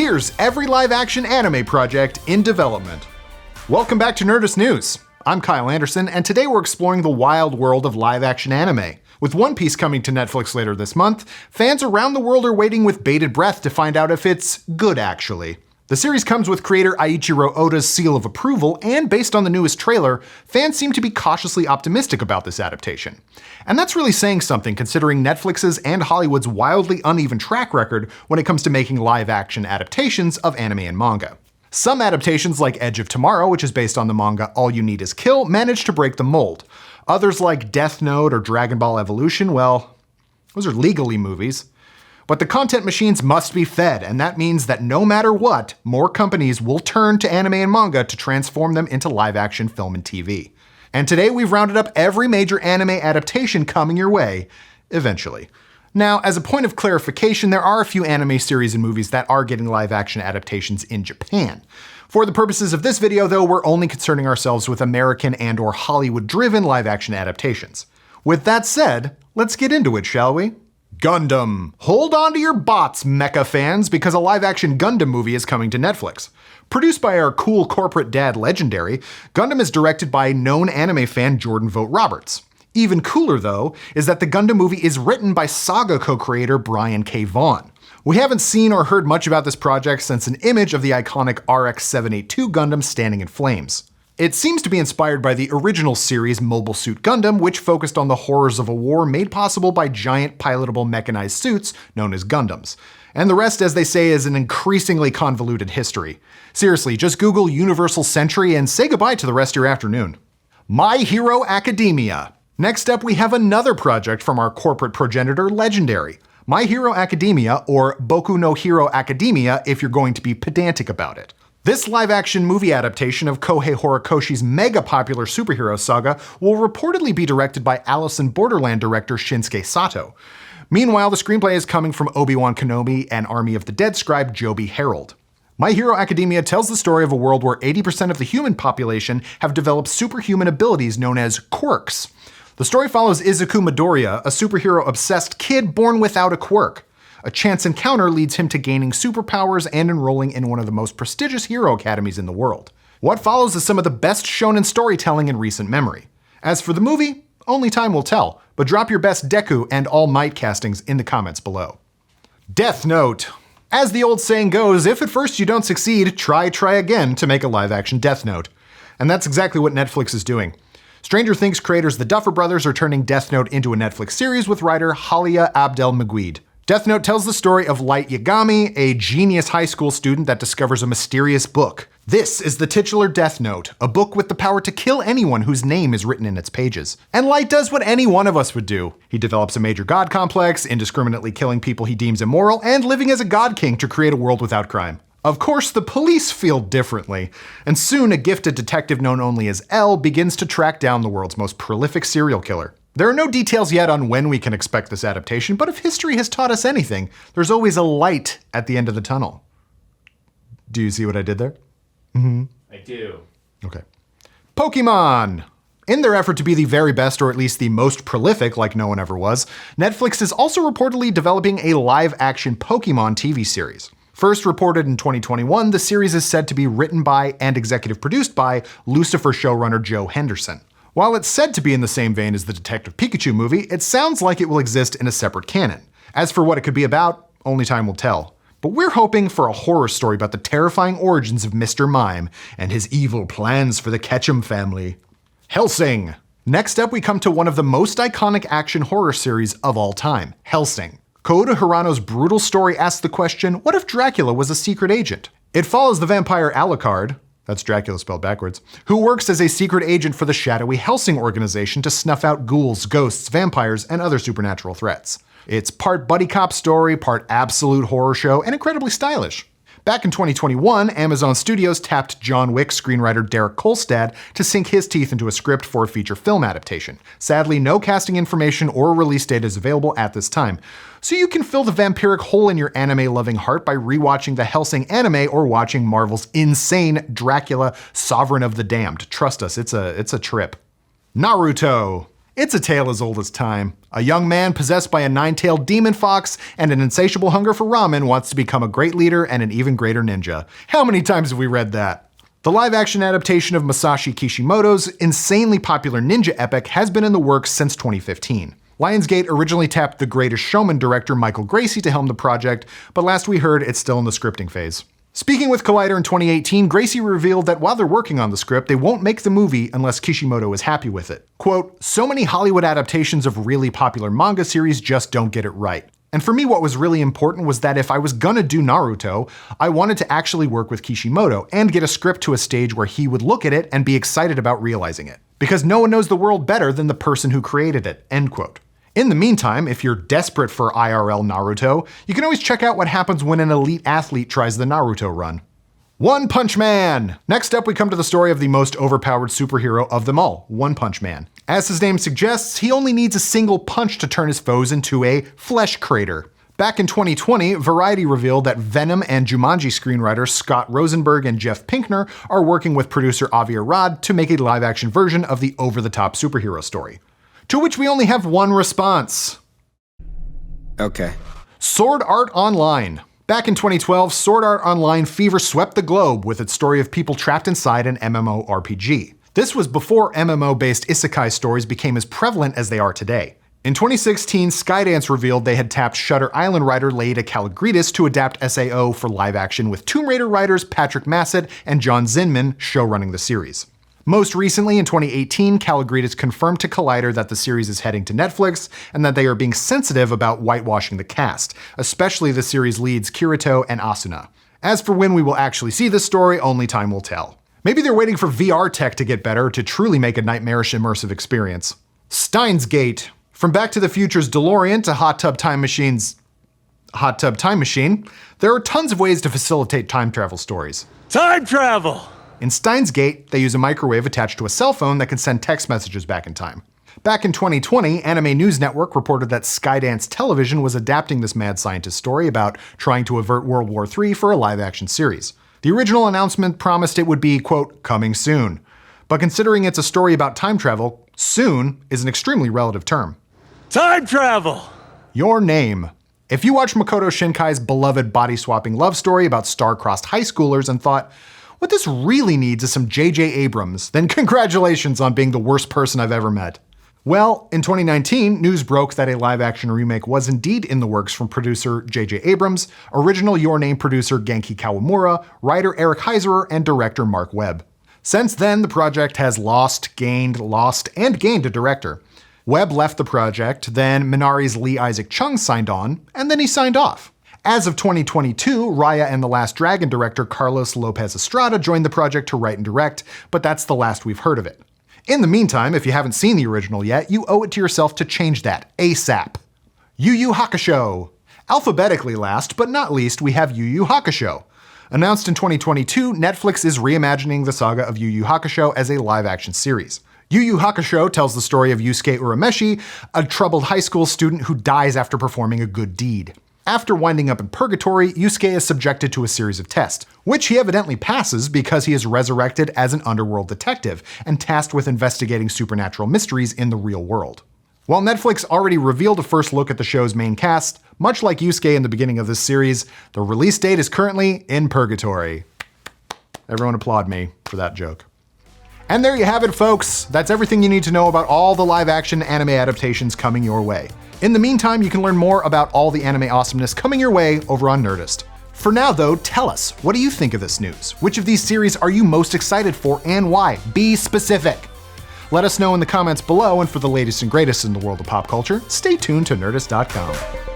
Here's every live-action anime project in development. Welcome back to Nerdist News. I'm Kyle Anderson, and today we're exploring the wild world of live-action anime. With One Piece coming to Netflix later this month, fans around the world are waiting with bated breath to find out if it's good, actually. The series comes with creator Eiichiro Oda's seal of approval, and based on the newest trailer, fans seem to be cautiously optimistic about this adaptation. And that's really saying something considering Netflix's and Hollywood's wildly uneven track record when it comes to making live-action adaptations of anime and manga. Some adaptations, like Edge of Tomorrow, which is based on the manga All You Need Is Kill, managed to break the mold. Others, like Death Note or Dragon Ball Evolution, well, those are legally movies. But the content machines must be fed, and that means that no matter what, more companies will turn to anime and manga to transform them into live-action film and TV. And today we've rounded up every major anime adaptation coming your way, eventually. Now, as a point of clarification, there are a few anime series and movies that are getting live-action adaptations in Japan. For the purposes of this video, though, we're only concerning ourselves with American and/or Hollywood-driven live-action adaptations. With that said, let's get into it, shall we? Gundam. Hold on to your bots, mecha fans, because a live-action Gundam movie is coming to Netflix. Produced by our cool corporate dad Legendary, Gundam is directed by known anime fan Jordan Vogt Roberts. Even cooler, though, is that the Gundam movie is written by Saga co-creator Brian K. Vaughan. We haven't seen or heard much about this project since an image of the iconic RX-782 Gundam standing in flames. It seems to be inspired by the original series Mobile Suit Gundam, which focused on the horrors of a war made possible by giant pilotable mechanized suits known as Gundams. And the rest, as they say, is an increasingly convoluted history. Seriously, just Google Universal Century and say goodbye to the rest of your afternoon. My Hero Academia. Next up, we have another project from our corporate progenitor Legendary. My Hero Academia, or Boku no Hero Academia if you're going to be pedantic about it. This live-action movie adaptation of Kohei Horikoshi's mega-popular superhero saga will reportedly be directed by Alice in Borderland director Shinsuke Sato. Meanwhile, the screenplay is coming from Obi-Wan Kenobi and Army of the Dead scribe Joby Harold. My Hero Academia tells the story of a world where 80% of the human population have developed superhuman abilities known as quirks. The story follows Izuku Midoriya, a superhero-obsessed kid born without a quirk. A chance encounter leads him to gaining superpowers and enrolling in one of the most prestigious hero academies in the world. What follows is some of the best shonen storytelling in recent memory. As for the movie, only time will tell, but drop your best Deku and All Might castings in the comments below. Death Note. As the old saying goes, if at first you don't succeed, try again to make a live-action Death Note. And that's exactly what Netflix is doing. Stranger Things creators the Duffer Brothers are turning Death Note into a Netflix series with writer Halia Abdel-Meguid. Death Note tells the story of Light Yagami, a genius high school student that discovers a mysterious book. This is the titular Death Note, a book with the power to kill anyone whose name is written in its pages. And Light does what any one of us would do. He develops a major god complex, indiscriminately killing people he deems immoral, and living as a god king to create a world without crime. Of course, the police feel differently, and soon a gifted detective known only as L begins to track down the world's most prolific serial killer. There are no details yet on when we can expect this adaptation, but if history has taught us anything, there's always a light at the end of the tunnel. Do you see what I did there? I do. Okay. Pokemon! In their effort to be the very best, or at least the most prolific like no one ever was, Netflix is also reportedly developing a live-action Pokemon TV series. First reported in 2021, the series is said to be written by and executive produced by Lucifer showrunner Joe Henderson. While it's said to be in the same vein as the Detective Pikachu movie, it sounds like it will exist in a separate canon. As for what it could be about, only time will tell. But we're hoping for a horror story about the terrifying origins of Mr. Mime and his evil plans for the Ketchum family. Helsing! Next up, we come to one of the most iconic action horror series of all time, Helsing. Kouta Hirano's brutal story asks the question, what if Dracula was a secret agent? It follows the vampire Alucard, that's Dracula spelled backwards, who works as a secret agent for the shadowy Helsing organization to snuff out ghouls, ghosts, vampires, and other supernatural threats. It's part buddy cop story, part absolute horror show, and incredibly stylish. Back in 2021, Amazon Studios tapped John Wick screenwriter Derek Kolstad to sink his teeth into a script for a feature film adaptation. Sadly, no casting information or release date is available at this time. So you can fill the vampiric hole in your anime-loving heart by rewatching the Helsing anime or watching Marvel's insane Dracula, Sovereign of the Damned. Trust us, it's a trip. Naruto. It's a tale as old as time. A young man possessed by a nine-tailed demon fox and an insatiable hunger for ramen wants to become a great leader and an even greater ninja. How many times have we read that? The live-action adaptation of Masashi Kishimoto's insanely popular ninja epic has been in the works since 2015. Lionsgate originally tapped The Greatest Showman director Michael Gracie to helm the project, but last we heard it's still in the scripting phase. Speaking with Collider in 2018, Gracie revealed that while they're working on the script, they won't make the movie unless Kishimoto is happy with it. Quote, "So many Hollywood adaptations of really popular manga series just don't get it right. And for me, what was really important was that if I was gonna do Naruto, I wanted to actually work with Kishimoto and get a script to a stage where he would look at it and be excited about realizing it. Because no one knows the world better than the person who created it," end quote. In the meantime, if you're desperate for IRL Naruto, you can always check out what happens when an elite athlete tries the Naruto run. One Punch Man! Next up, we come to the story of the most overpowered superhero of them all, One Punch Man. As his name suggests, he only needs a single punch to turn his foes into a flesh crater. Back in 2020, Variety revealed that Venom and Jumanji screenwriters Scott Rosenberg and Jeff Pinkner are working with producer Avi Arad to make a live-action version of the over-the-top superhero story. To which we only have one response. Okay. Sword Art Online. Back in 2012, Sword Art Online fever swept the globe with its story of people trapped inside an MMORPG. This was before MMO-based isekai stories became as prevalent as they are today. In 2016, Skydance revealed they had tapped Shutter Island writer Leida Kalogridis to adapt SAO for live action, with Tomb Raider writers Patrick Massett and John Zinman showrunning the series. Most recently, in 2018, Kalogridis confirmed to Collider that the series is heading to Netflix and that they are being sensitive about whitewashing the cast, especially the series leads Kirito and Asuna. As for when we will actually see this story, only time will tell. Maybe they're waiting for VR tech to get better to truly make a nightmarish immersive experience. Steins Gate. From Back to the Future's DeLorean to Hot Tub Time Machine's Hot Tub Time Machine, there are tons of ways to facilitate time travel stories. Time travel! In Steins Gate, they use a microwave attached to a cell phone that can send text messages back in time. Back in 2020, Anime News Network reported that Skydance Television was adapting this mad scientist story about trying to avert World War III for a live-action series. The original announcement promised it would be, quote, "coming soon." But considering it's a story about time travel, soon is an extremely relative term. Time travel! Your Name. If you watched Makoto Shinkai's beloved body-swapping love story about star-crossed high schoolers and thought, what this really needs is some J.J. Abrams, then congratulations on being the worst person I've ever met. Well, in 2019, news broke that a live-action remake was indeed in the works from producer J.J. Abrams, original Your Name producer Genki Kawamura, writer Eric Heiserer, and director Mark Webb. Since then, the project has lost, and gained a director. Webb left the project, then Minari's Lee Isaac Chung signed on, and then he signed off. As of 2022, Raya and the Last Dragon director Carlos Lopez Estrada joined the project to write and direct, but that's the last we've heard of it. In the meantime, if you haven't seen the original yet, you owe it to yourself to change that ASAP. Uuu Hakusho. Alphabetically last, but not least, we have Uuu Hakusho. Announced in 2022, Netflix is reimagining the saga of Uuu Hakusho as a live-action series. Uuu Hakusho tells the story of Yusuke Urameshi, a troubled high school student who dies after performing a good deed. After winding up in purgatory, Yusuke is subjected to a series of tests, which he evidently passes because he is resurrected as an underworld detective and tasked with investigating supernatural mysteries in the real world. While Netflix already revealed a first look at the show's main cast, much like Yusuke in the beginning of this series, the release date is currently in purgatory. Everyone applaud me for that joke. And there you have it, folks. That's everything you need to know about all the live-action anime adaptations coming your way. In the meantime, you can learn more about all the anime awesomeness coming your way over on Nerdist. For now, though, tell us, what do you think of this news? Which of these series are you most excited for, and why? Be specific. Let us know in the comments below, and for the latest and greatest in the world of pop culture, stay tuned to Nerdist.com.